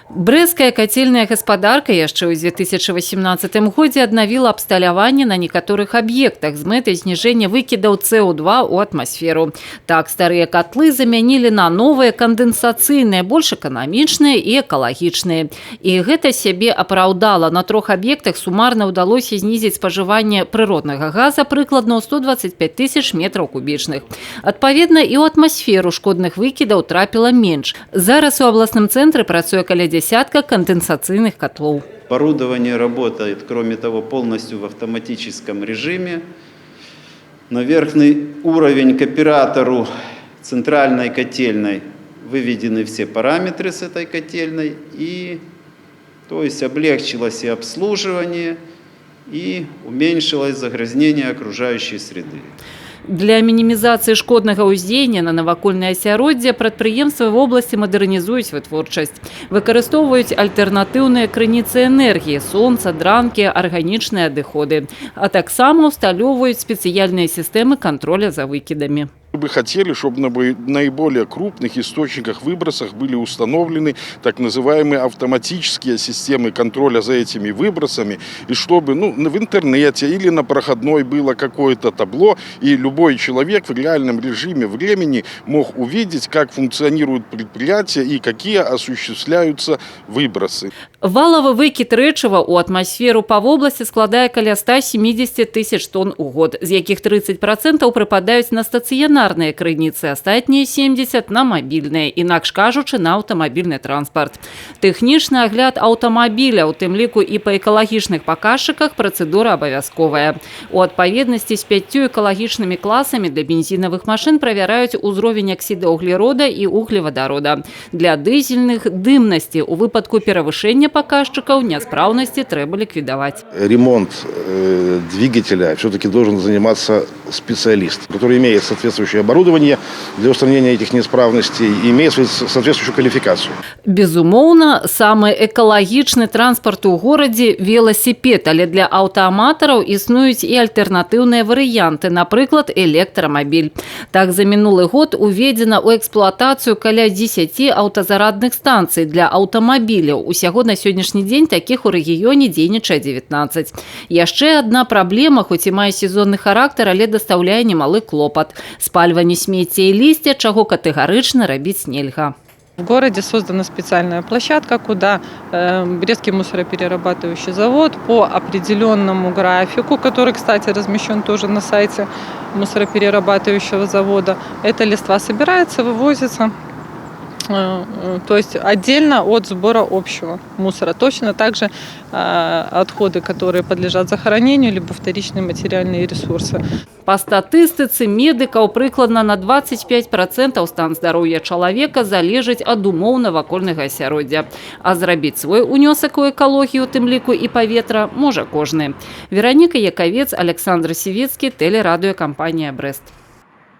Брэсцкая кацельная гаспадарка яшчэ ў 2018 годзе аднавіла абсталяванне на некаторых аб'ектах з мэтай зніжэння выкідаў СО2 у атмасферу. Так, старыя катлы замянілі на новыя кандэнсацыйныя, больш эканамічныя і экалагічныя. І гэта сябе апраўдала. На 3 аб'ектах сумарна ўдалося знізіць спажыванне прыроднага газа прыкладна ў 125 тысяч метраў кубічных. Адпаведна, і ў атмасферу шкодных выкідаў трапіла менш. Зараз у абласным цэнтры працуе каля десятка конденсационных котлов. Оборудование работает, кроме того, полностью в автоматическом режиме. На верхний уровень к оператору центральной котельной выведены все параметры с этой котельной. И, то есть облегчилось и обслуживание, и уменьшилось загрязнение окружающей среды. Для мінімізацыі шкоднага ўздзеяння на навакольнае асяроддзе прадпрыемствы в обласці мадэрнізуюць вытворчасць. Выкарыстоўваюць альтэрнатыўныя крыніцы энергіі, сонца, дранкі, арганічныя адыходы. А таксама усталёўваюць спецыяльныя сістэмы контроля за выкидамі. Мы бы хотели, чтобы на наиболее крупных источниках выбросов были установлены так называемые автоматические системы контроля за этими выбросами, и чтобы в интернете или на проходной было какое-то табло, и любой человек в реальном режиме времени мог увидеть, как функционируют предприятия и какие осуществляются выбросы. Валовый выкид рэчыва ў атмасферу па вобласці складае каля 170 тысяч тонн у год, з якіх 30% прыпадаюць на стацыянарныя крыніцы, астатнія 70% на мабільныя, інакш кажучы, на аўтамабільны транспарт. Тэхнічны агляд аўтамабіля, у тым ліку і па экалагічных паказчыках, працэдура абавязковая. У адпаведнасці з 5 экалагічнымі класамі для бензінавых машын правяраюць узровень аксіда углерода і углевадарода. Для дызельных дымнасці у выпадку перавышэння показчиков неисправности треба ликвидовать. Ремонт двигателя все-таки должен заниматься специалист, который имеет соответствующее оборудование для устранения этих неисправностей и имеет соответствующую квалификацию. Безумоўна, самый экалагічны транспорт у горадзе велосипед, але для аўтааматараў існуюць і альтэрнатыўныя варыянты, напрыклад, электрамабіль. Так, за мінулы год уведзена ў эксплуатацыю каля 10 аўтазарадных станцый для аўтамабіляў. Усяго на сённяшні дзень такіх у рэгіёне дзейнічае 19. Яшчэ адна праблема, хоць і мае сезонны характар, але дастаўляе немалы клопат. Спальванне смецця і лісця, чаго катэгарычна рабіць нельга. В городе создана специальная площадка, куда Брестский мусороперерабатывающий завод по определенному графику, который, кстати, размещен тоже на сайте мусороперерабатывающего завода, эта листва собирается, вывозится. То есть отдельно от сбора общего мусора. Точно так же отходы, которые подлежат захоронению, либо вторичные материальные ресурсы. Па статыстыцы медыкаў прыкладна на 25% стан здароўя чалавека залежыць ад умоў навакольнага асяроддзя. А зрабіць свой унёсак у экалогію, у тым ліку і паветра, можа кожны. Вераніка Якавец, Александр Сівецкі, тэлерадыёкампанія «Брэст».